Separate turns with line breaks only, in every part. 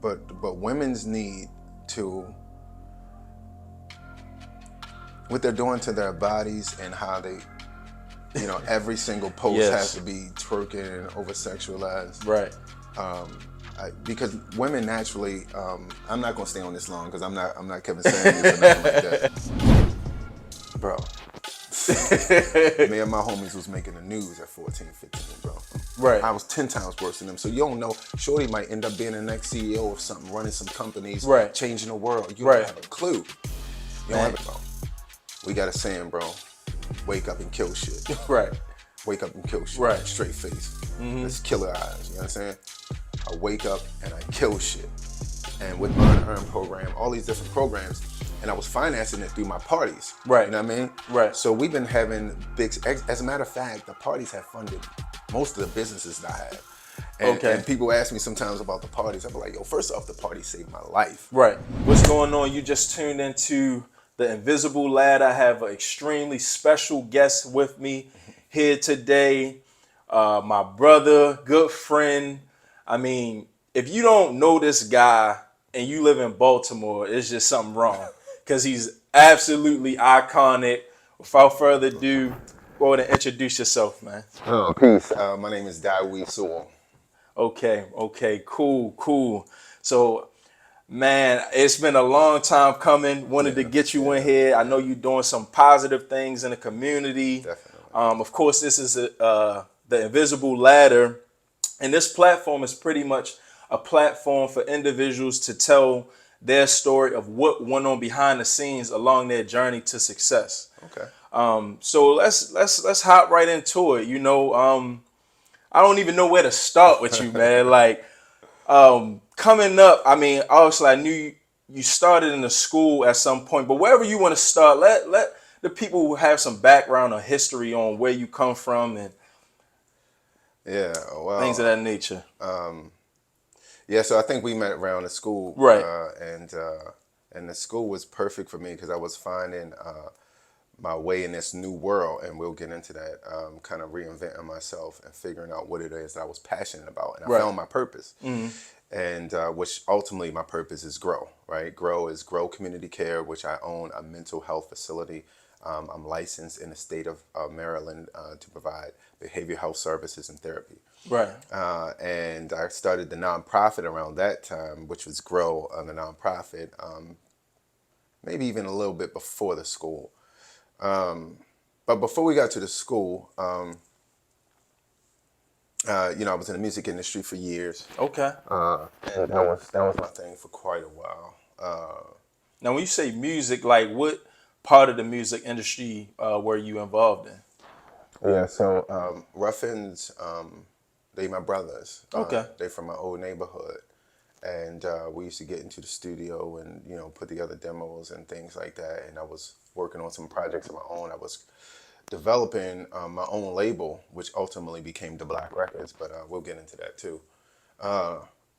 but women's need to, what they're doing to their bodies and how they, every single post has to
Yes.
be twerking and over sexualized.
Right.
Because women naturally, I'm not gonna stay on this long because I'm not Kevin Samuels or nothing like that, bro. Me and my homies was making the news at 14, 15, bro.
Right.
I was 10 times worse than them. So you don't know, Shorty might end up being the next CEO of something, running some companies,
Right.
changing the world. You
Right.
don't have a clue. You don't
Man.
have a bro. We got a saying, bro. Wake up and kill shit.
Right.
Wake up and kill shit.
Right.
Straight face. Let's killer eyes. You know what I'm saying? I wake up and I kill shit. And with my Earn program, all these different programs, and I was financing it through my parties.
Right.
You know what I mean?
Right.
So we've been having big, as a matter of fact, the parties have funded most of the businesses that I have. And,
Okay.
and people ask me sometimes about the parties. I'm like, yo, first off, the party saved my life.
Right. What's going on? You just tuned into The Invisible Lad. I have an extremely special guest with me here today. My brother, good friend. I mean, if you don't know this guy and you live in Baltimore, it's just something wrong because he's absolutely iconic. Without further ado, go ahead and introduce yourself, man.
Oh, peace. My name is Daiwi Sewell.
Okay, cool. So, man, it's been a long time coming. Wanted to get you in here. I know you're doing some positive things in the community.
Definitely.
Of course, this is the Invisible Ladder, and this platform is pretty much a platform for individuals to tell their story of what went on behind the scenes along their journey to success.
Okay.
So let's hop right into it. I don't even know where to start with you, man. Like, coming up, I mean, obviously I knew you started in the school at some point, but wherever you want to start, let the people who have some background or history on where you come from and
Yeah,
things of
well,
that nature.
yeah, so I think we met around the school.
Right.
And the school was perfect for me because I was finding my way in this new world, and we'll get into that, kind of reinventing myself and figuring out what it is that I was passionate about. And I
Right.
found my purpose. And which ultimately my purpose is grow, right? Grow is Grow Community Care, which I own a mental health facility. I'm licensed in the state of Maryland to provide behavioral health services and therapy.
Right.
And I started the nonprofit around that time, which was Grow, the nonprofit, maybe even a little bit before the school. But before we got to the school, I was in the music industry for years.
Okay.
And that was my thing for quite a while.
Now, when you say music, like what part of the music industry were you involved in?
Yeah, so Ruffins, they my brothers.
Okay.
They from my old neighborhood, and we used to get into the studio and put together demos and things like that. And I was working on some projects of my own. I was developing my own label, which ultimately became The Black Records, but we'll get into that too.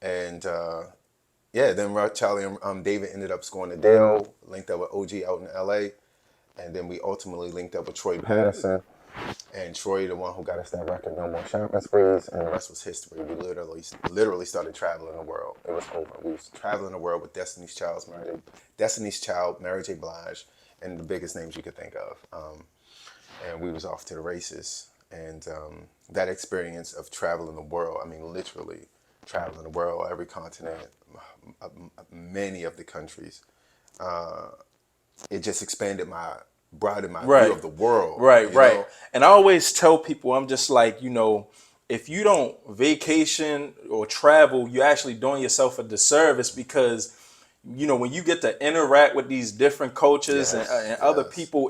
And yeah, then Charlie and David ended up scoring the deal, linked up with OG out in LA, and then we ultimately linked up with Troy Patterson. And Troy, the one who got us that record, No More Shopping Sprees, and the rest was history. We literally started traveling the world. It was over. We was traveling the world with Destiny's Child, Mary J. Blige, and the biggest names you could think of. And we was off to the races. And that experience of traveling the world, I mean, literally traveling the world, every continent, many of the countries, it just broadened my view of the world.
Right. And I always tell people, I'm just like, if you don't vacation or travel, you're actually doing yourself a disservice because, when you get to interact with these different cultures and other people,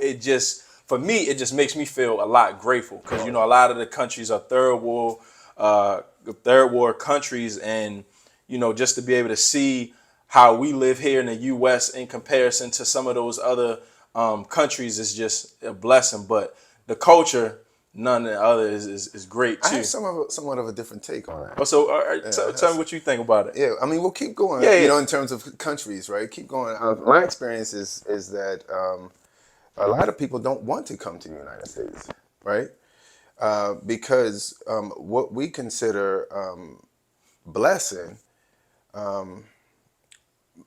for me, it just makes me feel a lot grateful because, a lot of the countries are third world countries. And, just to be able to see how we live here in the U.S. in comparison to some of those other countries is just a blessing, but the culture, none of the other is great too.
I have somewhat of a different take on that.
So, tell me what you think about it.
Yeah, I mean, we'll keep going.
Yeah.
In terms of countries, right? Keep going. My experience is that a lot of people don't want to come to the United States, right? Because what we consider blessing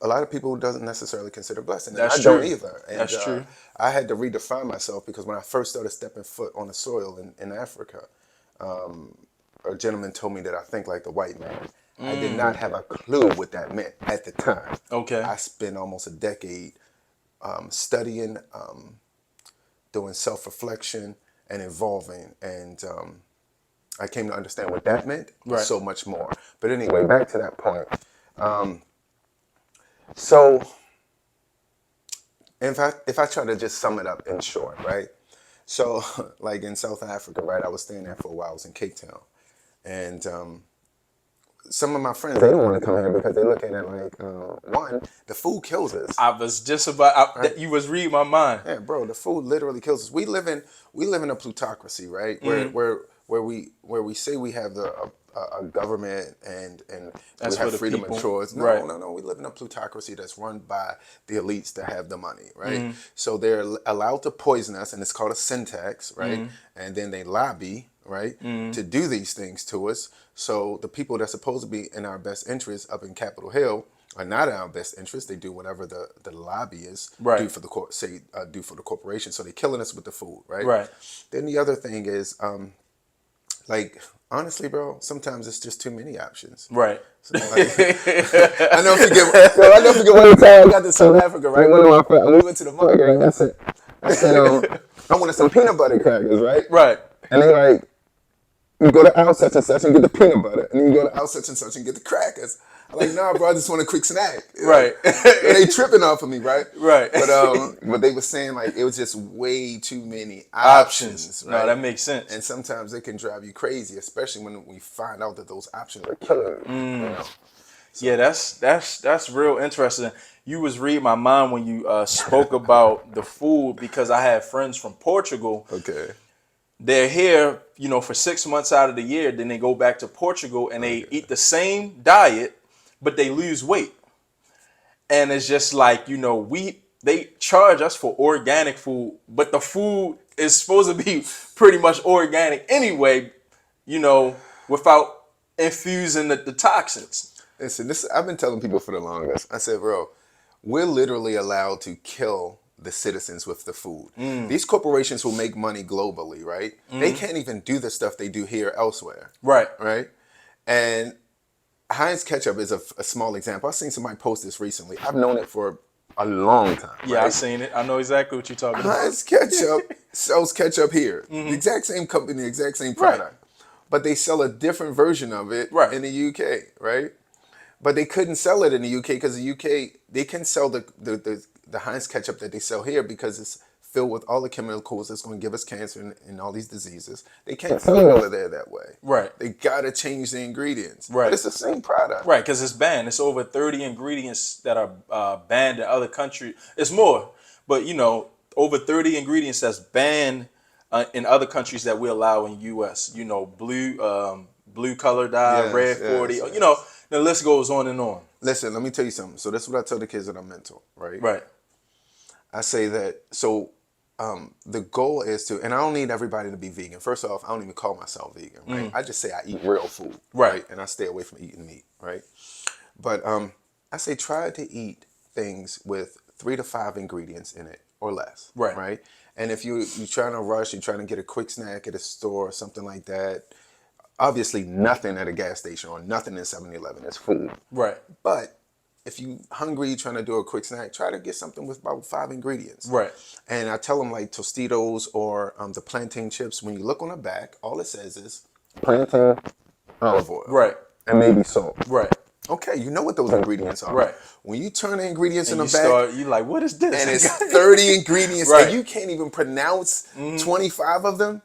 a lot of people doesn't necessarily consider blessing, and I
That's
don't
true.
either. And
That's true.
I had to redefine myself because when I first started stepping foot on the soil in Africa, a gentleman told me that I think like the white man. I did not have a clue what that meant at the time.
Okay.
I spent almost a decade studying, doing self-reflection, and evolving, and I came to understand what that meant, but
Right.
so much more. But anyway, back to that point. So if I try to just sum it up in short, right? So like in South Africa, right? I was staying there for a while. I was in Cape Town, and some of my friends they don't want to come here because they're looking at like one, the food kills us,
I was just about
right?
you was reading my mind.
Yeah, bro, the food literally kills us. We live in a plutocracy, right? Where we say we have a government and we
That's for
have
the
freedom of
people.
choice.
Right.
No, no, no. We live in a plutocracy that's run by the elites that have the money, right? So they're allowed to poison us, and it's called a syntax, right? And then they lobby, right, to do these things to us. So the people that's supposed to be in our best interest up in Capitol Hill are not in our best interest. They do whatever the lobbyists
Right.
do for the do for the corporation. So they're killing us with the food, right?
Right.
Then the other thing is, like honestly, bro, sometimes it's just too many options.
Right.
So, like, I know if you get, yo, I know if you get one time I got to South Africa, right? One of my friends, we went to the market, right? I said, I wanted some peanut butter crackers, right?
Right.
And they like, you go to out such and such and get the peanut butter, and then you go to out such and such and get the crackers. I'm like, nah, bro, I just want a quick snack. You know?
Right.
They tripping off of me, right?
Right.
But they were saying like it was just way too many
Options.
options,
No,
right?
that makes sense.
And sometimes it can drive you crazy, especially when we find out that those options are killing you. You know?
Yeah, that's real interesting. You was reading my mind when you spoke about the food because I have friends from Portugal.
Okay.
They're here, for 6 months out of the year. Then they go back to Portugal and they eat the same diet, but they lose weight. And it's just like, they charge us for organic food, but the food is supposed to be pretty much organic anyway, without infusing the toxins.
Listen, this I've been telling people for the longest. I said, bro, we're literally allowed to kill the citizens with the food. These corporations who make money globally, right? They can't even do the stuff they do here elsewhere.
Right.
Right? And Heinz ketchup is a small example. I've seen somebody post this recently. I've known it for a long time.
Yeah,
right?
I've seen it. I know exactly what you're talking about.
Heinz ketchup sells ketchup here. The exact same company, the exact same
Right.
product. But they sell a different version of it
Right.
in the UK, right? But they couldn't sell it in the UK because the UK, they can sell the Heinz ketchup that they sell here because it's filled with all the chemicals that's going to give us cancer and all these diseases. They can't sell it over there that way.
Right.
They got to change the ingredients.
Right.
But it's the same product.
Right, because it's banned. It's over 30 ingredients that are banned in other countries. It's more, but over 30 ingredients that's banned in other countries that we allow in U.S. Blue color dye,
Yes,
red
yes,
40.
yes.
The list goes on and on.
Listen, let me tell you something. So that's what I tell the kids that I mentor, right?
Right.
I say that, so the goal is to, and I don't need everybody to be vegan. First off, I don't even call myself vegan, right? I just say I eat real food,
Right.
And I stay away from eating meat, right? But I say try to eat things with 3 to 5 ingredients in it or less,
Right.
Right? And if you're trying to rush, you're trying to get a quick snack at a store or something like that, obviously nothing at a gas station or nothing in 7-Eleven is food.
Right.
But if you hungry, trying to do a quick snack, try to get something with about 5 ingredients.
Right.
And I tell them like Tostitos or the plantain chips. When you look on the back, all it says is plantain, olive oil,
Right.
and maybe salt.
Right.
Okay, you know what those ingredients are.
Right.
When you turn the ingredients
And
in
you
the back,
start, you like, what is this?
and it's 30 ingredients,
Right.
and you can't even pronounce 25 of them,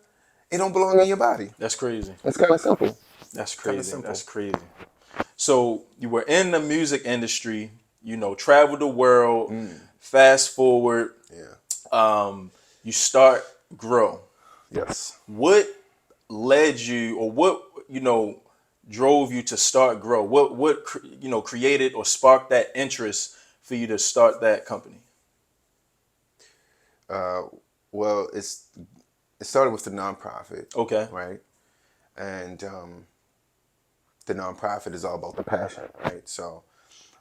it don't belong in your body.
That's crazy.
It's kind of simple.
That's
Kinda
crazy.
simple.
That's crazy. So you were in the music industry, traveled the world. Fast forward,
Yeah.
you start grow.
Yes.
What led you, or what drove you to start grow? What created or sparked that interest for you to start that company?
Well, it started with the nonprofit.
Okay.
Right. And the nonprofit is all about the passion, right? So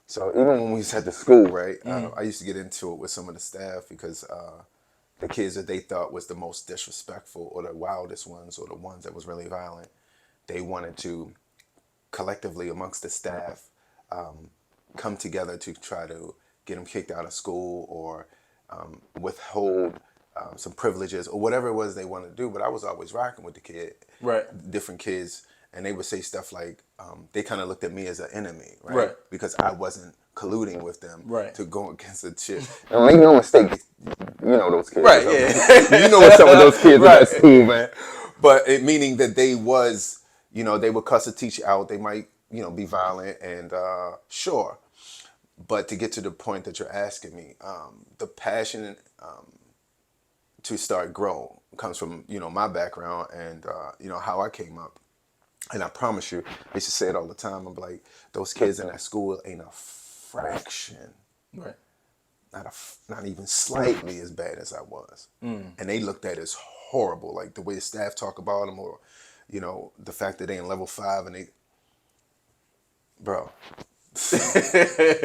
So even when we was at the school, right, I used to get into it with some of the staff because the kids that they thought was the most disrespectful or the wildest ones or the ones that was really violent, they wanted to collectively amongst the staff come together to try to get them kicked out of school or withhold some privileges or whatever it was they wanted to do. But I was always rocking with the
Right.
different kids, and they would say stuff like they kind of looked at me as an enemy, right?
Right.
Because I wasn't colluding with them
Right.
to go against the shit. And make no mistake, you know those kids.
Right. Yeah.
You know what's up with those kids at
Right.
that school, man. But it meaning that they was, they would cuss a teacher out. They might, be violent and sure. But to get to the point that you're asking me, the passion to start grow comes from my background and how I came up. And I promise you, I used to say it all the time. I'm like, those kids in that school ain't a fraction,
Right.
not even slightly as bad as I was. And they looked at it as horrible, like the way the staff talk about them, or the fact that they in level 5 and they, bro.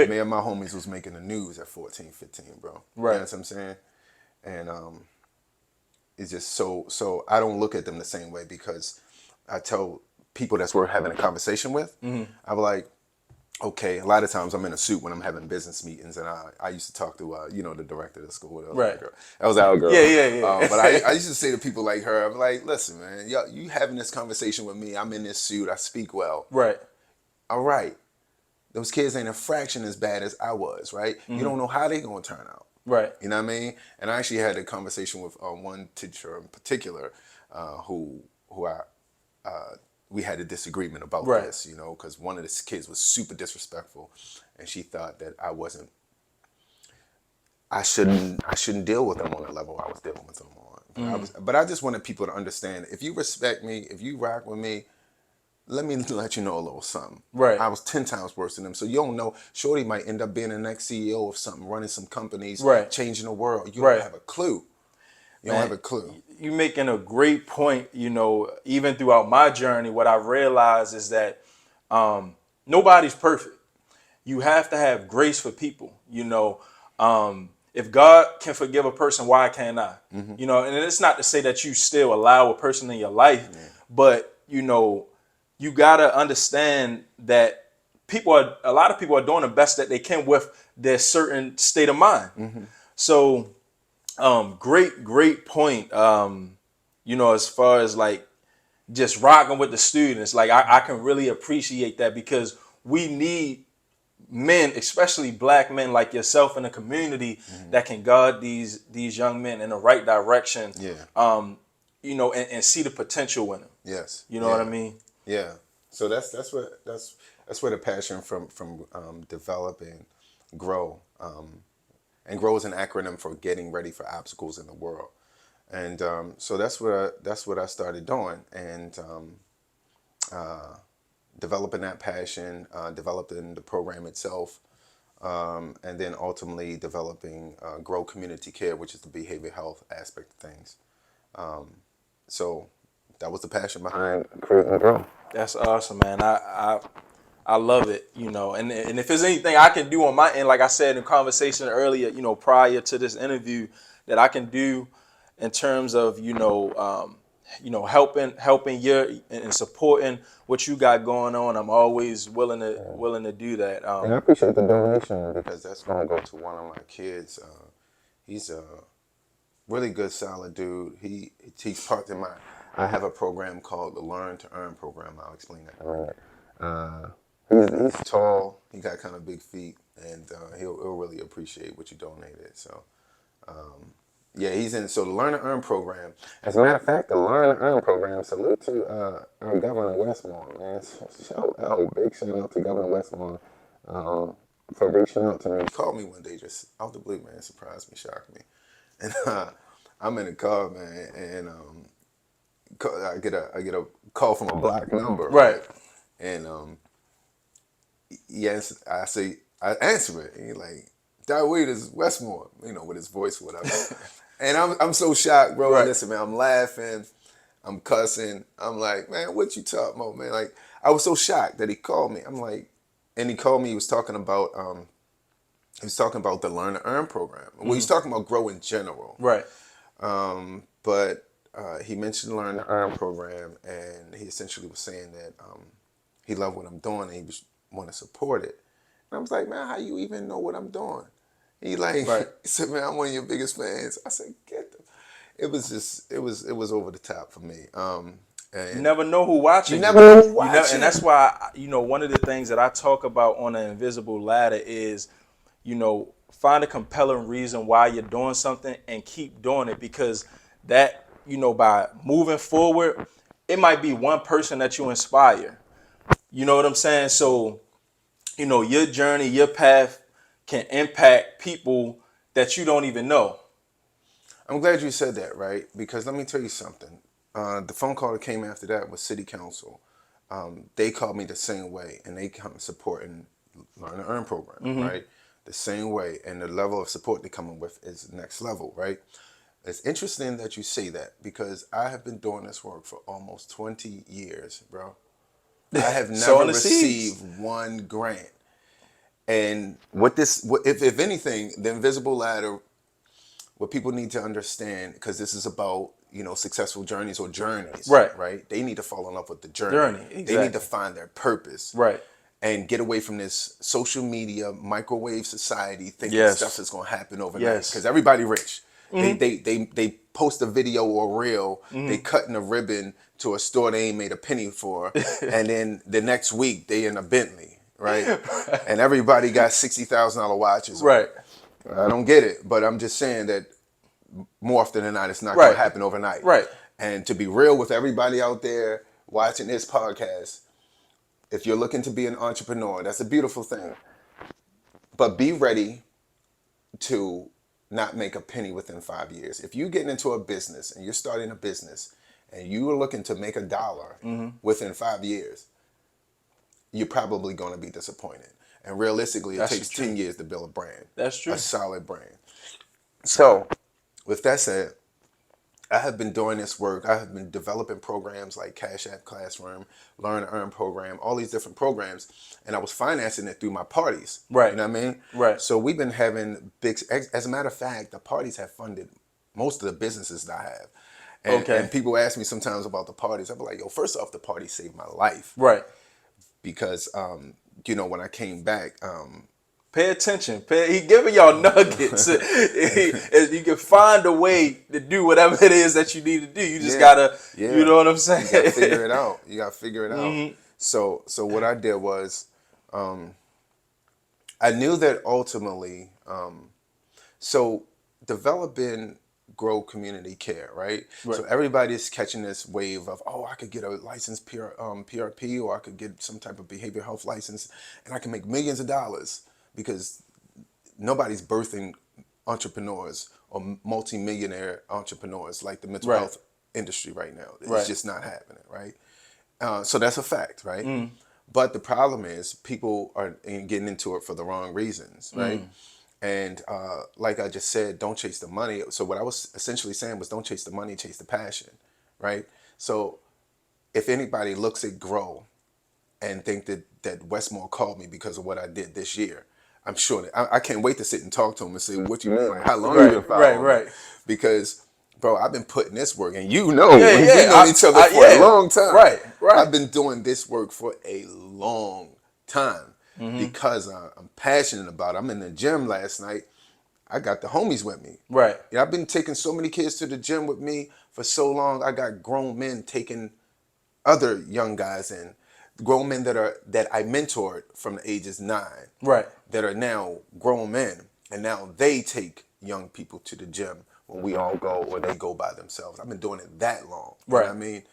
Me and my homies was making the news at 14, 15, bro.
Right.
You know what I'm saying? And it's just so I don't look at them the same way because I tell people that's worth having a conversation with, I was like, okay, a lot of times I'm in a suit when I'm having business meetings, and I used to talk to the director of the school. That was
Right.
my girl. That was our girl.
Yeah.
But I used to say to people like her, I'm like, listen, man, you having this conversation with me? I'm in this suit. I speak well.
Right.
All right. Those kids ain't a fraction as bad as I was, right? You don't know how they gonna turn out.
Right.
You know what I mean? And I actually had a conversation with one teacher in particular who I we had a disagreement about
Right.
this, because one of the kids was super disrespectful, and she thought that I shouldn't deal with them on the level I was dealing with them on. But I just wanted people to understand, if you respect me, if you rock with me, let me let you know a little something.
Right.
I was 10 times worse than them. So you don't know, Shorty might end up being the next CEO of something, running some companies,
Right.
changing the world. You
Right.
don't have a clue. You don't have a clue.
You're making a great point. Even throughout my journey, what I realized is that nobody's perfect. You have to have grace for people. If God can forgive a person, why can't I? And it's not to say that you still allow a person in your life, but you gotta understand that a lot of people are doing the best that they can with their certain state of mind. So, great point. As far as like just rocking with the students, like I can really appreciate that because we need men, especially black men like yourself in the community that can guide these young men in the right direction.
Yeah.
And see the potential in them.
Yes.
You know what I mean?
Yeah. So that's where the passion from developing grow. And grow is an acronym for getting ready for obstacles in the world. And so that's what I started doing, and developing that passion, developing the program itself, and then ultimately developing Grow Community Care, which is the behavioral health aspect of things. So that was the passion behind creating Grow.
That's awesome, man. I love it, and if there's anything I can do on my end, like I said in conversation earlier, prior to this interview, that I can do in terms of, helping you and supporting what you got going on, I'm always willing to do that.
And I appreciate the donation because that's going to go to one of my kids. He's a really good, solid dude. He takes part in I have a program called the Learn to Earn program. I'll explain that in a minute. He's tall. He got kind of big feet, and he'll really appreciate what you donated. So, yeah, he's in. So the Learn to Earn program. As a matter of fact, the Learn to Earn program. Salute to our Governor Westmore, man. Big shout out to Governor Westmore for reaching out to me. He called me one day, just out the blue, man. Surprised me, shocked me, and I'm in the car, man, and I get a call from a blocked number,
Right.
And yes, I answer it, and he's like, "That Weed is Westmore," with his voice, whatever. And I'm so shocked, bro.
Right.
Listen, man, I'm laughing, I'm cussing. I'm like, man, what you talking about, man? Like, I was so shocked that he called me. I'm like, and he called me. He was talking about the Learn to Earn program. Well, he's talking about grow in general.
Right.
But he mentioned Learn to Earn program, and he essentially was saying that he loved what I'm doing and he was want to support it. And I was like, man, how you even know what I'm doing? He like
Right.
he said, man, I'm one of your biggest fans. I said, get them. It was just it was over the top for me.
You
And
never know who
you
watching you.
never know who's
You know, and
watching.
that's why one of the things that I talk about on the invisible ladder is, find a compelling reason why you're doing something and keep doing it, because that, by moving forward, it might be one person that you inspire. You know what I'm saying? So, your journey, your path can impact people that you don't even know.
I'm glad you said that, right? Because let me tell you something. The phone call that came after that was City Council. They called me the same way, and they come supporting Learn to Earn program, right? The same way, and the level of support they're coming with is next level, right? It's interesting that you say that because I have been doing this work for almost 20 years, bro. I have never
Sowing the seeds.
received one grant. And if anything, the invisible ladder, what people need to understand, because this is about successful journeys or journeys,
Right.
right? They need to fall in love with the journey.
Journey.
They need to
Exactly.
find their purpose
Right.
and get away from this social media microwave society thinking stuff
Yes.
is going to happen overnight. Because
Yes.
everybody rich. They post a video or reel. They cutting a ribbon to a store they ain't made a penny for, and then the next week they in a Bentley, right? And everybody got $60,000 watches on.
Right.
I don't get it, but I'm just saying that more often than not, it's not going
Right.
to happen overnight.
Right.
And to be real with everybody out there watching this podcast, if you're looking to be an entrepreneur, that's a beautiful thing. But be ready to not make a penny within 5 years. If you're getting into a business and you're starting a business and you are looking to make $1 within 5 years, you're probably going to be disappointed. And realistically, it
That's the
takes 10
truth.
years to build a brand,
That's
a
true.
solid brand. So, with that said, I have been doing this work. I have been developing programs like Cash App Classroom, Learn to Earn program, all these different programs, and I was financing it through my parties. You
Right.
know what I mean?
Right.
So we've been having big. As a matter of fact, the parties have funded most of the businesses that I have. And
Okay.
people ask me sometimes about the parties. I'm like, yo, first off, the party saved my life
Right.
because when I came back,
Pay attention. He giving y'all nuggets. You can find a way to do whatever it is that you need to do. You just
yeah,
gotta, you
yeah.
know what I'm
You got to
saying?
figure it out. You got to figure it out. So what I did was I knew that ultimately, so developing grow community care, right?
Right.
So everybody's catching this wave of, oh, I could get a licensed PRP or I could get some type of behavioral health license and I can make millions of dollars because nobody's birthing entrepreneurs or multimillionaire entrepreneurs like the mental
Right.
health industry right now. It's
Right.
just not happening, right? So that's a fact, right? But the problem is people are getting into it for the wrong reasons, right? And like I just said, don't chase the money. So what I was essentially saying was don't chase the money, chase the passion, right? So if anybody looks at Grow and think that Westmore called me because of what I did this year, I'm sure that I can't wait to sit and talk to him and say, what you mean? Like, how long you been
Right. Right.
following me?
Right.
Because, bro, I've been putting this work, and
Yeah.
we've known
Yeah.
each other for a
Yeah.
long time.
Right. Right.
I've been doing this work for a long time because I'm passionate about it. I'm in the gym last night. I got the homies with me.
Right.
Yeah, I've been taking so many kids to the gym with me for so long. I got grown men taking other young guys in, grown men that I mentored from the ages 9,
Right.
that are now grown men, and now they take young people to the gym when we all go or they go by themselves. I've been doing it that long. You know
Right.
what I mean?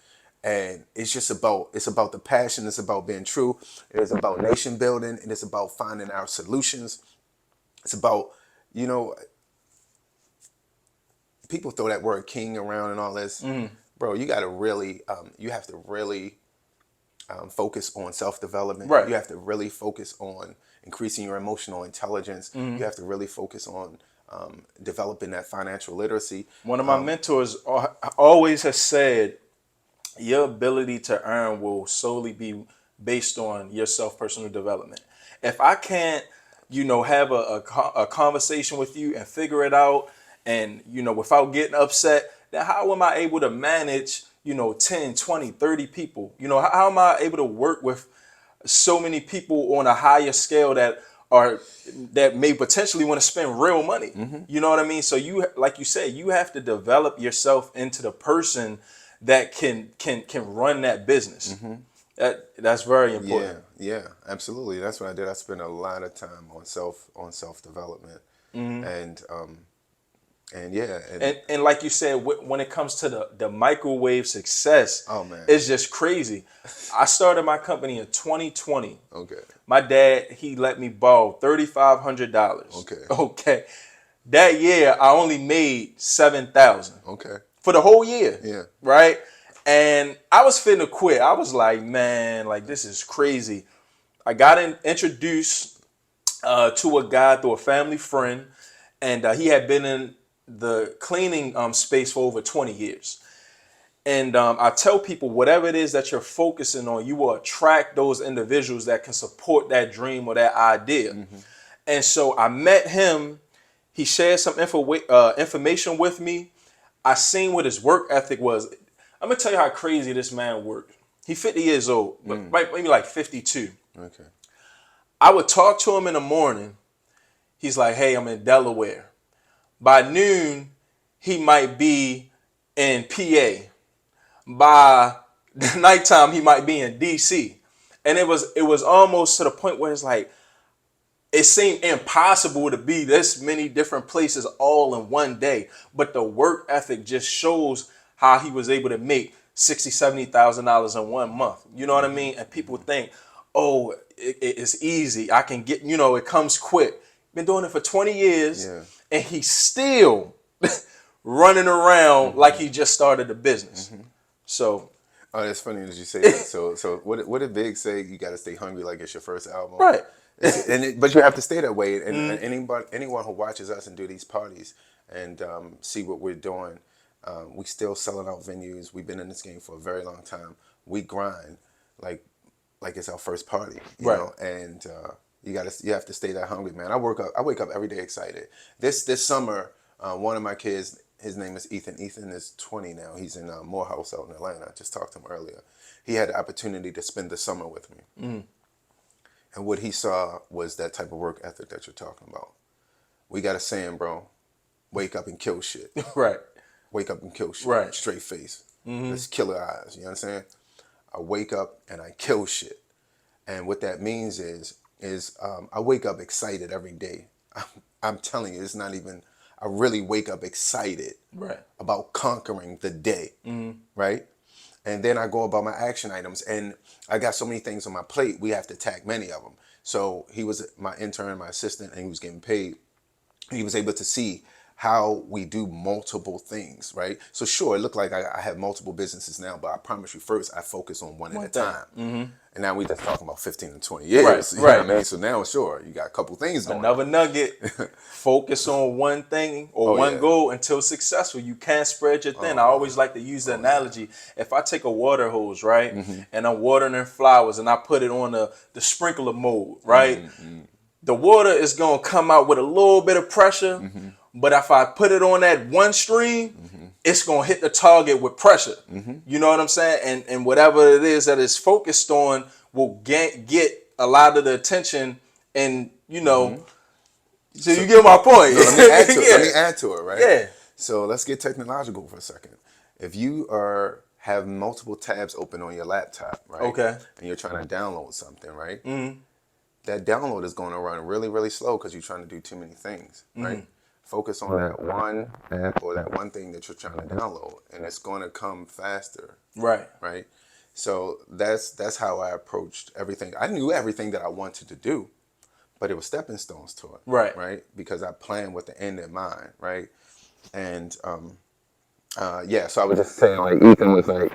And it's about the passion, it's about being true, it's about nation building, and it's about finding our solutions. It's about, you know, people throw that word king around and all this. Bro, you have to really focus on self development.
Right.
You have to really focus on increasing your emotional intelligence. You have to really focus on developing that financial literacy.
One of my mentors always has said, your ability to earn will solely be based on your self personal development. If I can't, have a conversation with you and figure it out, and without getting upset, then how am I able to manage 10, 20, 30 people? How am I able to work with so many people on a higher scale are that may potentially want to spend real money? You know what I mean? So you, like you said, you have to develop yourself into the person that can run that business. That's very
Yeah,
important.
yeah, absolutely. That's what I did. I spent a lot of time on self development, and yeah, and
And like you said, when it comes to the microwave success,
oh man,
it's just crazy. I started my company in 2020.
okay,
My dad, he let me borrow $3,500.
okay,
Okay. That year I only made 7,000
okay,
for the whole year.
yeah,
Right? And I was finna quit. I was like, man, like this is crazy. I got introduced to a guy through a family friend, and he had been in the cleaning space for over 20 years. And I tell people, whatever it is that you're focusing on, you will attract those individuals that can support that dream or that idea. And so I met him. He shared some information with me. I seen what his work ethic was. I'm gonna tell you how crazy this man worked. He 50 years old, but maybe like 52.
okay,
I would talk to him in the morning. He's like, "Hey, I'm in Delaware." By noon, he might be in PA. By the nighttime, he might be in DC. And it was almost to the point where it's like it seemed impossible to be this many different places all in one day. But the work ethic just shows how he was able to make $60,000, $70,000 in 1 month. You know what I mean? And people think, oh, it's easy. I can get, it comes quick. Been doing it for 20 years,
yeah.
and he's still running around like he just started a business. So,
Oh, that's funny that you say that. So what did Big say? You got to stay hungry like it's your first album.
right.
But you have to stay that way. And anyone who watches us and do these parties and see what we're doing, we still selling out venues. We've been in this game for a very long time. We grind like it's our first party,
Right.
and you have to stay that hungry, man. I wake up every day excited. This summer, one of my kids, his name is Ethan. Ethan is 20 now. He's in Morehouse out in Atlanta. I just talked to him earlier. He had the opportunity to spend the summer with me. And what he saw was that type of work ethic that you're talking about. We got a saying, bro, wake up and kill shit.
Right.
Wake up and kill shit.
Right.
Straight face. Let's killer eyes. You know what I'm saying? I wake up and I kill shit. And what that means is I wake up excited every day. I'm telling you, it's not even, I really wake up excited
Right.
about conquering the day, right? And then I go about my action items, and I got so many things on my plate, we have to tack many of them. So he was my intern, my assistant, and he was getting paid. He was able to see how we do multiple things, right? So sure, it looked like I have multiple businesses now, but I promise you, first I focus on one at a
thing.
time. And now we just talking about 15 and 20 years.
Right,
You know what
right.
I mean? So now, sure, you got a couple things going
Another
on.
nugget: focus on one thing or
Oh,
one
yeah.
goal until successful. You can't spread your thin. I always like to use the analogy. If I take a water hose, right, and I'm watering flowers, and I put it on the sprinkler mode, right, the water is gonna come out with a little bit of pressure. But if I put it on that one stream, it's gonna hit the target with pressure. You know what I'm saying? And whatever it is that it's focused on will get a lot of the attention, and so you get my point.
No, let me add to it.
Yeah.
Let me add to it, right?
Yeah.
So let's get technological for a second. If you have multiple tabs open on your laptop, right?
Okay.
And you're trying to download something, right? That download is going to run really, really slow because you're trying to do too many things, right? Focus on that one app or that one thing that you're trying to download, and it's going to come faster,
Right.
right? So that's how I approached everything. I knew everything that I wanted to do, but it was stepping stones to it,
Right.
right? Because I planned with the end in mind, right? And yeah, so I was just saying, like Ethan was like,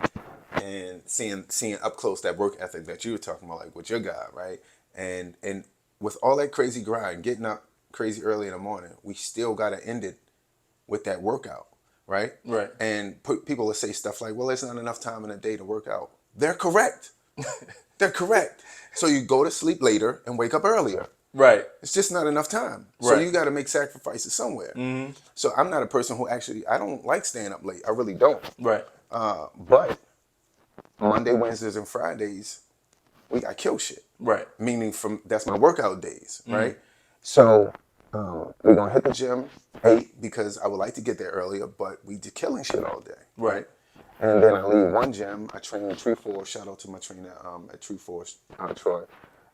and seeing up close that work ethic that you were talking about, like with your guy, right? And with all that crazy grind, getting up crazy early in the morning, we still got to end it with that workout, right?
Right.
And people will say stuff like, well, there's not enough time in a day to work out. They're correct. They're correct. So you go to sleep later and wake up earlier.
Right.
It's just not enough time. So
Right.
you got to make sacrifices somewhere.
Mm-hmm.
So I'm not a person who actually, I don't like staying up late. I really don't.
Right.
But Monday, Wednesdays, and Fridays, we got kill shit.
Right.
Meaning from that's my workout days, right? So we're gonna hit the gym 8 because I would like to get there earlier, but we did killing shit all day,
Right.
right? And then I leave one gym. I train in Tree Force. Shout out to my trainer at Tree Force, Troy.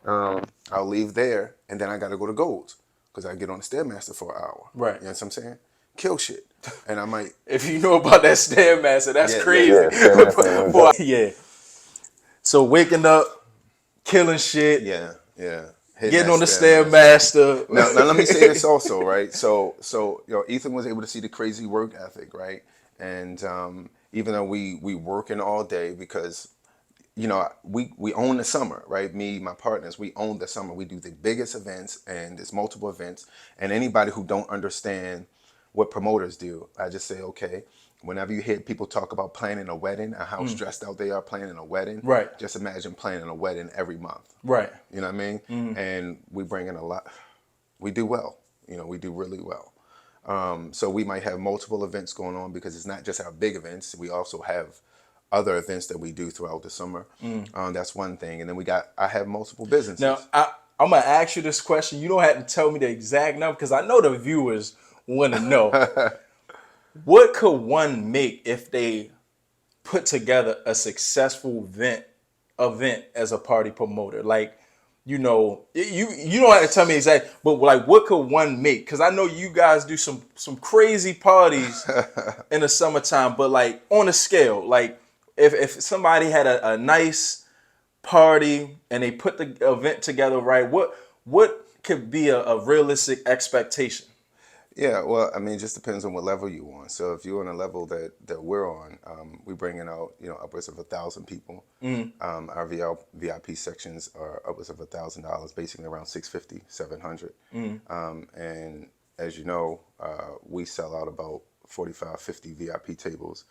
I'll leave there, and then I got to go to Golds because I get on the Stairmaster for an hour.
Right.
You know what I'm saying? Kill shit, and I might.
If you know about that Stairmaster, that's
Yeah,
crazy.
yeah, Stairmaster.
Boy, yeah. So waking up, killing shit,
Yeah, yeah. Hitting
getting
that
on the
Stairmaster.
Stairmaster.
Now let me say this also, right? So Ethan was able to see the crazy work ethic, right? And even though we working all day because we own the summer, right? Me, my partners, we own the summer. We do the biggest events, and there's multiple events. And anybody who don't understand what promoters do, I just say, okay. Whenever you hear people talk about planning a wedding and how stressed out they are planning a wedding,
Right.
just imagine planning a wedding every month.
Right.
You know what I mean? And we bring in a lot. We do well. We do really well. So we might have multiple events going on because it's not just our big events. We also have other events that we do throughout the summer. That's one thing. And then I have multiple businesses.
Now, I'm going to ask you this question. You don't have to tell me the exact number because I know the viewers want to know. What could one make if they put together a successful event as a party promoter? Like, you don't have to tell me exactly, but like, what could one make? Because I know you guys do some crazy parties in the summertime, but like on a scale, like if somebody had a nice party and they put the event together right, what could be a realistic expectation?
Yeah, well, I mean, it just depends on what level you on. So if you're on a level that we're on, we bringing out upwards of 1,000 people. Our VIP sections are upwards of $1,000, basically around 650, 700. And as you know, we sell out about 45, 50 VIP tables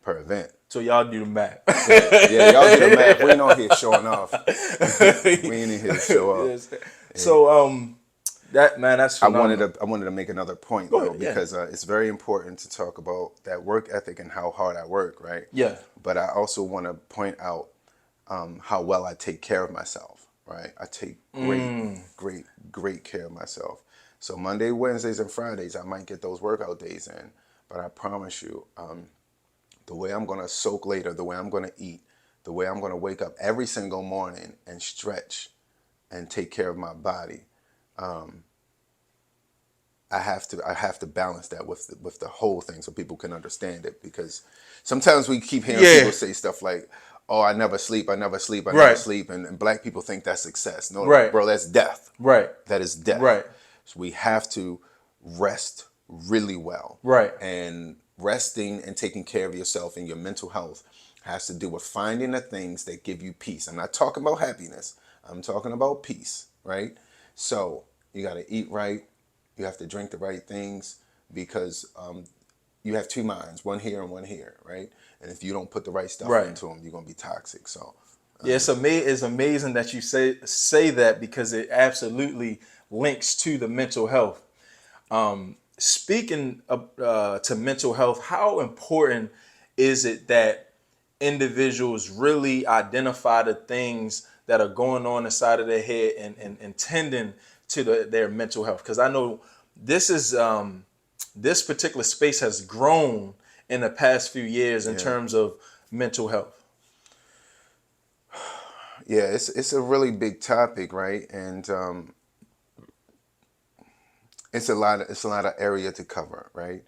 per event.
So y'all do the math.
Yeah, y'all do the math. We ain't on here showing off. We ain't in here to show off.
Yes. So that's phenomenal.
I wanted to make another point
Go
though,
ahead, yeah.
because it's very important to talk about that work ethic and how hard I work, right?
Yeah.
But I also want to point out how well I take care of myself, right? I take great care of myself. So Monday, Wednesdays, and Fridays, I might get those workout days in, but I promise you, the way I'm gonna soak later, the way I'm gonna eat, the way I'm gonna wake up every single morning and stretch and take care of my body. I have to balance that with the whole thing so people can understand it, because sometimes we keep hearing people say stuff like, "Oh, I never sleep, I never sleep, I never
Right.
sleep," and black people think that's success. No,
Right.
bro, that's death.
Right.
That is death.
Right.
So we have to rest really well.
Right.
And resting and taking care of yourself and your mental health has to do with finding the things that give you peace. I'm not talking about happiness. I'm talking about peace, right? So you got to eat right. You have to drink the right things, because you have two minds, one here and one here, right? And if you don't put the right stuff into them, you're going to be toxic. So
yeah, it's amazing that you say that, because it absolutely links to the mental health. Speaking of, to mental health, how important is it that individuals really identify the things that are going on inside of their head and tending to their mental health? Because I know this particular space has grown in the past few years in terms of mental health.
yeah, it's a really big topic, right? And it's a lot of area to cover, right?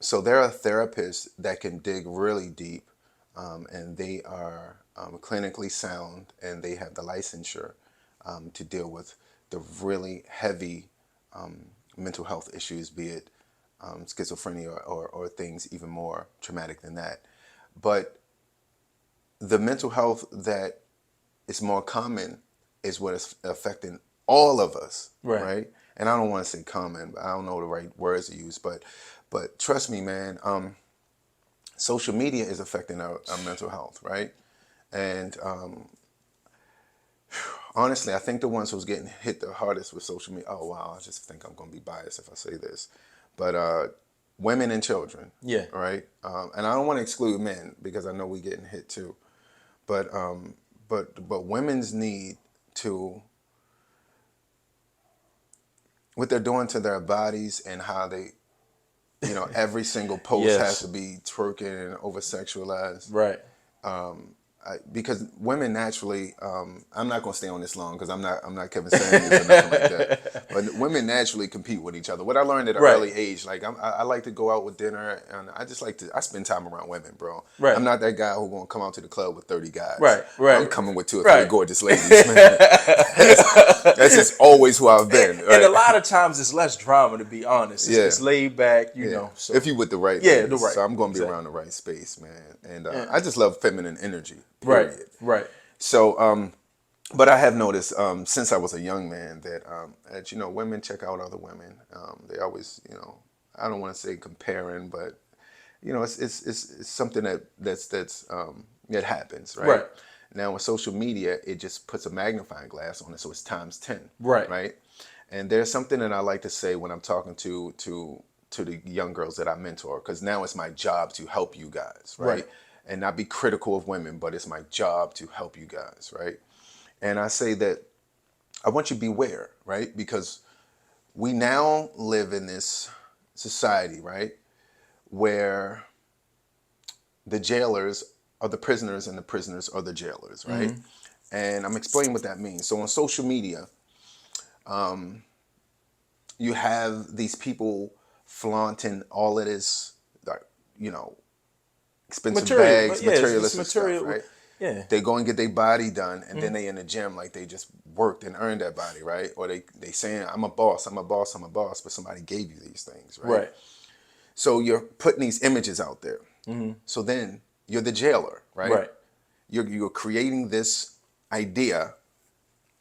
So there are therapists that can dig really deep, and they are clinically sound, and they have the licensure to deal with the really heavy mental health issues, be it schizophrenia or things even more traumatic than that. But the mental health that is more common is what is affecting all of us, right? And I don't want to say common, I don't know the right words to use, but trust me, man, social media is affecting our mental health, right? And honestly, I think the ones who's getting hit the hardest with social media. Oh wow, I just think I'm going to be biased if I say this, but women and children.
Yeah.
Right. And I don't want to exclude men because I know we getting hit too, but women's need to what they're doing to their bodies and how they, every single post has to
Yes.
be twerking and over sexualized.
Right.
Because women naturally, I'm not going to stay on this long because I'm not Kevin Samuels or nothing like that. But women naturally compete with each other. What I learned at an
Right.
early age, like I like to go out with dinner, and I just like to I spend time around women, bro. I'm
Right.
not that guy who's going to come out to the club with 30 guys.
Right.
I'm
Right.
coming with two or three
Right.
gorgeous ladies, man. That's just always who I've been,
And a
right?
lot of times it's less drama, to be honest.
Yeah.
It's laid back,
Yeah, if
So
you with the right
yeah, the
ladies,
right.
so I'm gonna be
Exactly.
around the right space, man. And
Yeah.
I just love feminine energy.
Right.
Period.
Right.
So, but I have noticed since I was a young man that women check out other women. They always I don't want to say comparing, but it's something that happens, right?
Right.
Now with social media, it just puts a magnifying glass on it, so it's times 10,
Right.
right? And there's something that I like to say when I'm talking to the young girls that I mentor, because now it's my job to help you guys,
Right.
right? And not be critical of women, but it's my job to help you guys, right? And I say that I want you to beware, right? Because we now live in this society, right, where the jailers are the prisoners and the prisoners are the jailers, right?
Mm-hmm.
And I'm explaining what that means. So on social media, you have these people flaunting all of this, like, you know, expensive
Material, but
bags,
yeah, it's just
materialistic stuff,
material.
right?
Yeah.
They go and get their body done, and then they in the gym like they just worked and earned that body, right? Or they saying I'm a boss, I'm a boss, I'm a boss, but somebody gave you these things, right?
Right.
So you're putting these images out there. So then you're the jailer, right?
Right.
You're creating this idea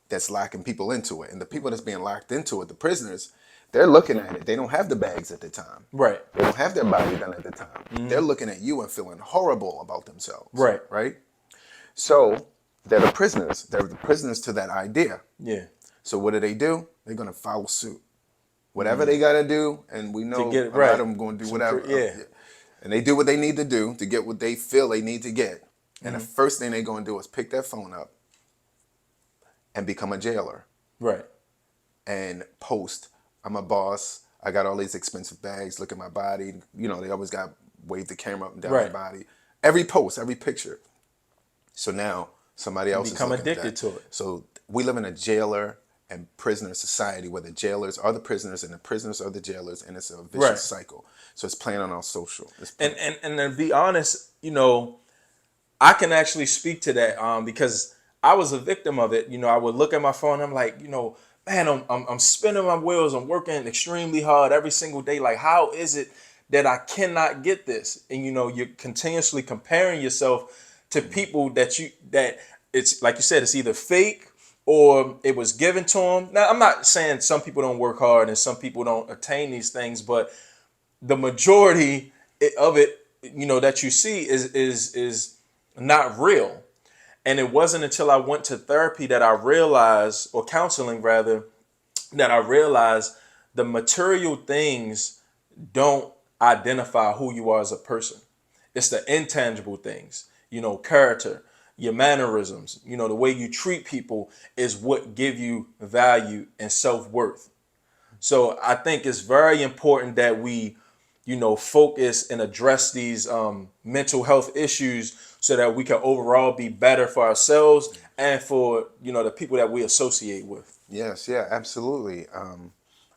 that's locking people into it, and the people that's being locked into it, the prisoners, they're looking at it. They don't have the bags at the time.
Right.
They don't have their body done at the time. They're looking at you and feeling horrible about themselves,
Right.
right? So they're the prisoners. They're the prisoners to that idea.
Yeah.
So what do? They're gonna follow suit. Whatever they gotta do, and we
To get
know
it
a lot
right.
of them gonna do
Some
whatever.
yeah.
Yeah. And they do what they need to do to get what they feel they need to get. And the first thing they're gonna do is pick that phone up and become a jailer
Right.
and post, I'm a boss. I got all these expensive bags. Look at my body. They always got wave the camera up and down their
Right.
body. Every post, every picture. So now somebody else is
Become
looking at
addicted
that.
to it.
So we live in a jailer and prisoner society where the jailers are the prisoners and the prisoners are the jailers, and it's a vicious
Right.
cycle. So it's playing on our social.
And to be honest, I can actually speak to that because I was a victim of it. I would look at my phone. I'm like, man, I'm spinning my wheels. I'm working extremely hard every single day. Like, how is it that I cannot get this? And you're continuously comparing yourself to people that it's like you said, it's either fake or it was given to them. Now, I'm not saying some people don't work hard and some people don't attain these things, but the majority of it, that you see is not real. And it wasn't until I went to therapy that I realized, or counseling rather, that I realized the material things don't identify who you are as a person. It's the intangible things, character, your mannerisms, the way you treat people is what give you value and self-worth. So I think it's very important that we, focus and address these mental health issues so that we can overall be better for ourselves and for, the people that we associate with.
Yes, yeah, absolutely.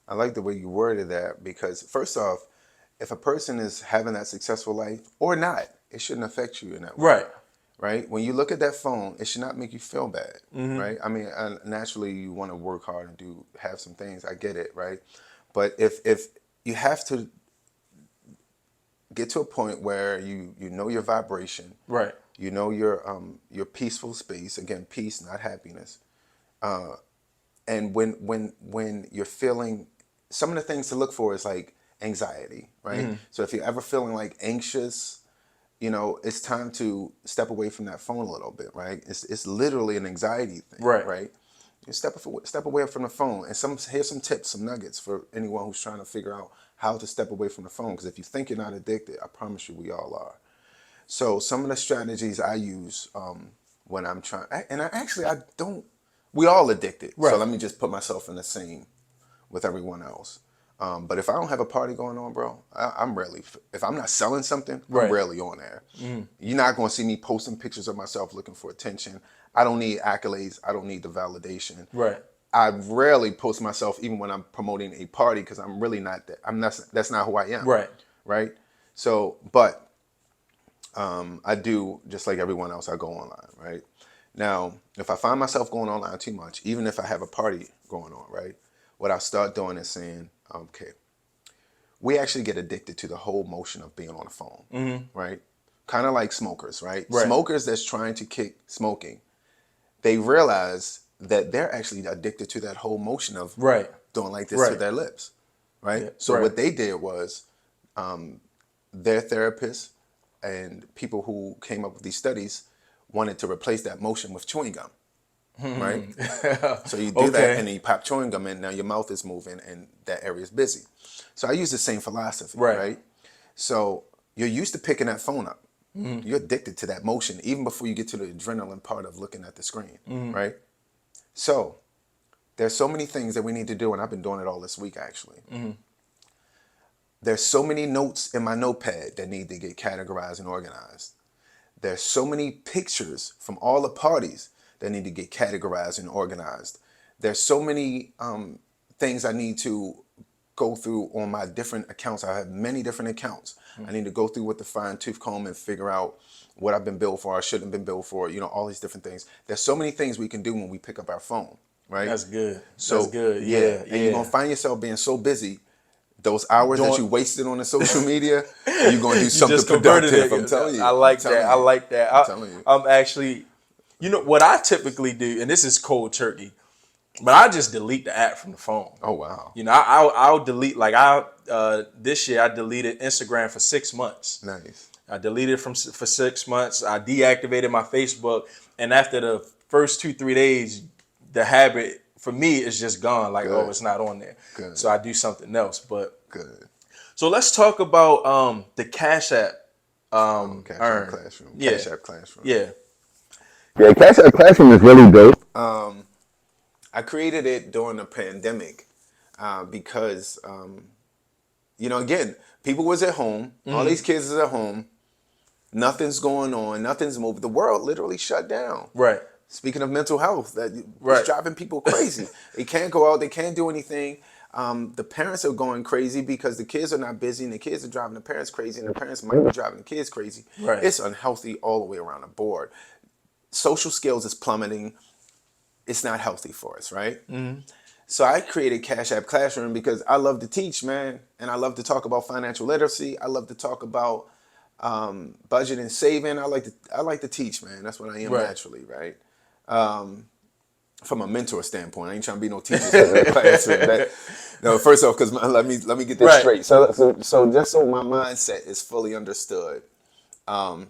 I like the way you worded that because, first off, if a person is having that successful life or not, it shouldn't affect you in that way,
Right.
right? When you look at that phone, it should not make you feel bad, right? I mean, naturally, you want to work hard and have some things. I get it, right? But if you have to get to a point where you know your vibration,
Right.
you know your peaceful space. Again, peace, not happiness. And when you're feeling, some of the things to look for is like anxiety, right? So if you're ever feeling like anxious, it's time to step away from that phone a little bit, right? It's literally an anxiety thing,
Right.
right? You step away from the phone, and here's some tips, some nuggets for anyone who's trying to figure out how to step away from the phone. Because if you think you're not addicted, I promise you, we all are. So some of the strategies I use when I'm trying, and I don't. We all addicted. So
Right.
let me just put myself in the same with everyone else. But if I don't have a party going on, bro, I'm rarely. If I'm not selling something, I'm
Right.
rarely on there. You're not going to see me posting pictures of myself looking for attention. I don't need accolades. I don't need the validation.
Right.
I rarely post myself even when I'm promoting a party because I'm really not that. I'm not. That's not who I am.
Right.
Right. So, but I do just like everyone else. I go online. Right. Now, if I find myself going online too much, even if I have a party going on, right, what I start doing is saying, okay, we actually get addicted to the whole motion of being on the phone, right? Kind of like smokers, right?
Right.
Smokers that's trying to kick smoking, they realize that they're actually addicted to that whole motion of
Right.
doing like this to
Right.
their lips, right?
Yeah.
So
Right.
what they did was their therapists and people who came up with these studies wanted to replace that motion with chewing gum, right? So you do that
Okay.
and then you pop chewing gum in, now your mouth is moving and that area is busy. So I use the same philosophy,
Right.
right? So you're used to picking that phone up. You're addicted to that motion even before you get to the adrenaline part of looking at the screen, right? So there's so many things that we need to do, and I've been doing it all this week actually. There's so many notes in my notepad that need to get categorized and organized. There's so many pictures from all the parties that need to get categorized and organized. There's so many things I need to go through on my different accounts. I have many different accounts. I need to go through with the fine tooth comb and figure out what I've been billed for, I shouldn't have been billed for, all these different things. There's so many things we can do when we pick up our phone, right?
That's good. That's
So
good.
yeah,
Yeah.
and you're gonna
Yeah.
find yourself being so busy, those hours that
Doing.
you wasted on the social media, you're gonna do
You
something
just converted
productive. I'm
it.
telling
I
you. I'm
like that.
telling
I
you.
like that.
I'm telling you.
I'm actually, what I typically do, and this is cold turkey, but I just delete the app from the phone.
Oh wow.
I'll delete, like, this year I deleted Instagram for 6 months.
Nice.
I deleted for 6 months. I deactivated my Facebook, and after the first 2-3 days, the habit for me is just gone. Like, oh,
Good.
it's not on there.
Good.
So I do something else. But
Good.
so let's talk about the Cash App
Cash App
earn.
Classroom.
Yeah,
Cash App Classroom.
yeah,
Yeah, Cash App Classroom is really dope. I created it during the pandemic because, again, people was at home. All these kids is at home. Nothing's going on. Nothing's moving. The world literally shut down.
right,
Speaking of mental health, it's
right,
driving people crazy. They can't go out. They can't do anything. The parents are going crazy because the kids are not busy, and the kids are driving the parents crazy, and the parents might be driving the kids crazy.
right,
It's unhealthy all the way around the board. Social skills is plummeting. It's not healthy for us, right? So I created Cash App Classroom because I love to teach, man, and I love to talk about financial literacy. I love to talk about budget and saving. I like to teach, man. That's what I am
right.
naturally, right? From a mentor standpoint, I ain't trying to be no teacher in the classroom. No, first off, because let me get this
Right.
straight. So just so my mindset is fully understood, I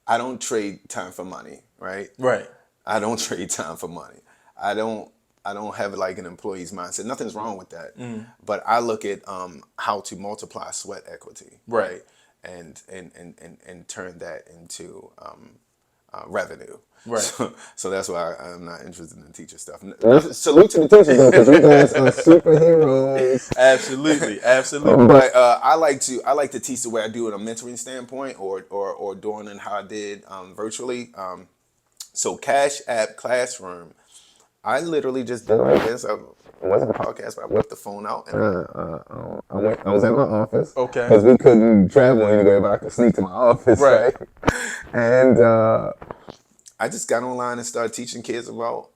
don't trade time for money, right?
Right.
I don't trade time for money. I don't have like an employee's mindset. Nothing's wrong with that. But I look at how to multiply sweat equity,
Right.
right? And turn that into revenue.
Right.
So that's why I'm not interested in teacher stuff. Salute to the teachers though, because you guys are superheroes.
Absolutely, absolutely.
But I like to teach the way I do it on a mentoring standpoint, or doing it how I did virtually. So Cash App Classroom, I literally just did like this. It wasn't a podcast, but I whipped the phone out and I was at my office
Okay.
because we couldn't travel anywhere, but I could sneak to my office,
Right.
right? And I just got online and started teaching kids about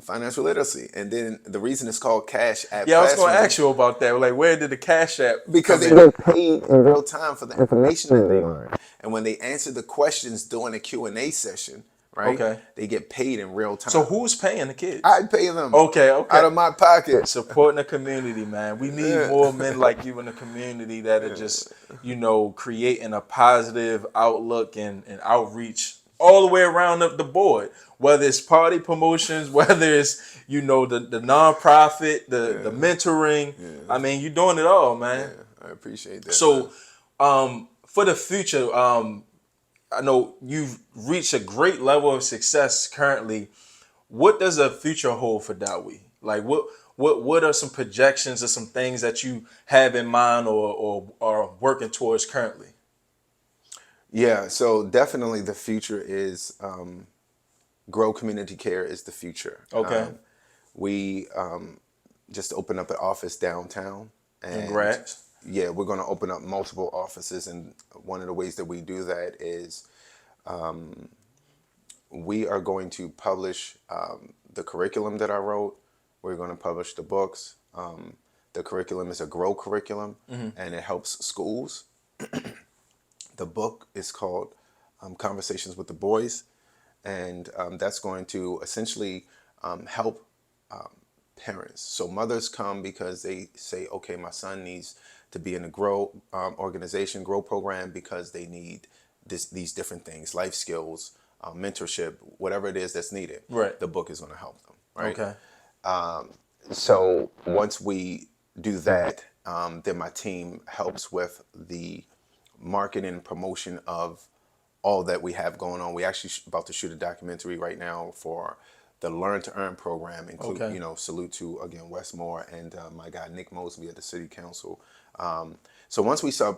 financial literacy. And then the reason it's called Cash App
Yeah, I was going to
Classroom,
ask you about that. Like, where did the Cash App
because
come
they
in?
get paid in real time for the information that they learn. And when they answer the questions during a Q&A session, right?
Okay.
They get paid in real
So
time.
who's paying the kids?
I pay them
Okay, okay.
out of my pocket.
Supporting the community, man. We need
Yeah.
more men like you in the community that are just, creating a positive outlook and outreach all the way around the board. Whether it's party promotions, whether it's, the nonprofit, the mentoring. I mean, you're doing it all, man.
Yeah, I appreciate that, man.
So, for the future, I know you've reached a great level of success currently. What does a future hold for Dowie? Like what are some projections or some things that you have in mind or are working towards currently?
Yeah, so definitely the future is grow community care is the future.
Okay.
We just opened up an office downtown, and
Congrats.
yeah, we're going to open up multiple offices. And one of the ways that we do that is we are going to publish the curriculum that I wrote. We're going to publish the books. The curriculum is a grow curriculum, and it helps schools. The book is called Conversations with the Boys, and that's going to essentially help parents. So mothers come because they say, okay, my son needs to be in a grow organization, grow program, because they need these different things, life skills, mentorship, whatever it is that's needed.
Right.
The book is going to help them. Right.
Okay.
So once we do that, then my team helps with the marketing and promotion of all that we have going on. We actually about to shoot a documentary right now for the Learn to Earn program. Include,
Okay.
salute to again Westmore and my guy Nick Mosby at the City Council. So once we saw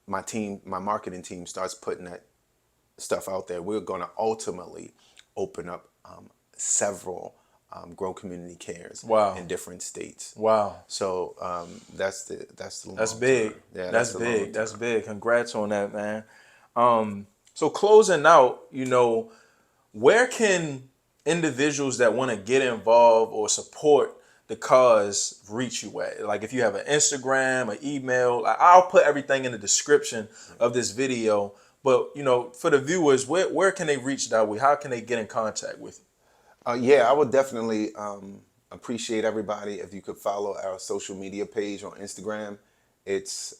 my marketing team starts putting that stuff out there, we're going to ultimately open up several grow community cares
Wow.
in different states.
Wow.
So that's the long
That's big.
term. Yeah,
That's
the
big.
long
That's
term.
big. Congrats on that, man. So closing out, where can individuals that want to get involved or support the cause reach you at? Like if you have an Instagram, an email, I'll put everything in the description of this video. But for the viewers, where can they reach that way? How can they get in contact with you?
Yeah, I would definitely appreciate everybody if you could follow our social media page on Instagram. It's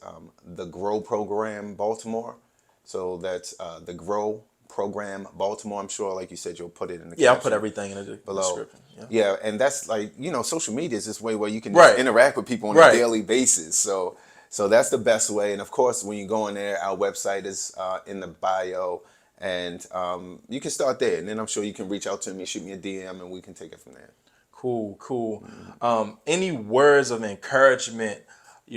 the Grow Program Baltimore. So that's the Grow Program Baltimore. I'm sure, like you said, you'll put it in the
Yeah, I'll put
caption
everything in the
below.
description. Yeah.
Yeah, and that's like, social media is this way where you can just
Right.
interact with people on
Right.
a daily basis. So that's the best way. And of course, when you go in there, our website is in the bio, and you can start there. And then I'm sure you can reach out to me, shoot me a DM, and we can take it from there.
Cool, cool. Any words of encouragement?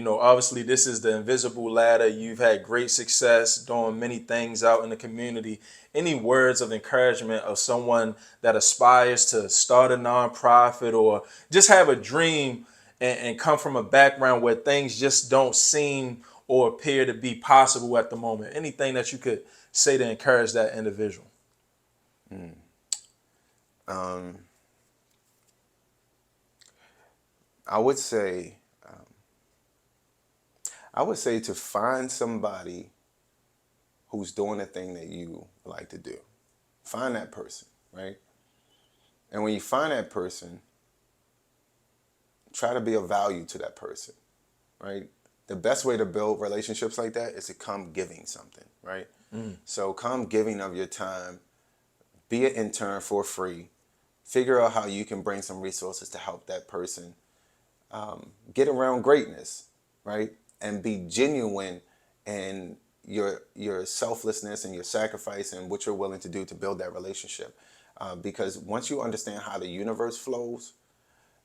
Obviously, this is the invisible ladder. You've had great success doing many things out in the community. Any words of encouragement of someone that aspires to start a nonprofit or just have a dream and come from a background where things just don't seem or appear to be possible at the moment? Anything that you could say to encourage that individual?
I would say, to find somebody who's doing the thing that you like to do. Find that person, right? And when you find that person, try to be of value to that person, right? The best way to build relationships like that is to come giving something, right? So come giving of your time, be an intern for free, figure out how you can bring some resources to help that person get around greatness, right? And be genuine in your selflessness and your sacrifice and what you're willing to do to build that relationship. Because once you understand how the universe flows,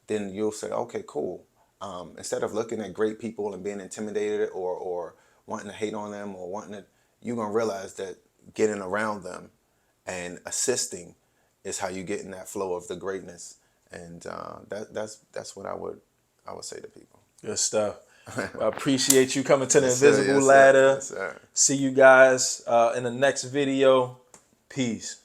then you'll say, okay, cool. Instead of looking at great people and being intimidated or wanting to hate on them or you're going to realize that getting around them and assisting is how you get in that flow of the greatness. And that's what I would say to people.
Good stuff. I appreciate you coming to the
Yes, sir.
Invisible
Yes, sir.
Ladder.
Yes, sir.
See you guys in the next video. Peace.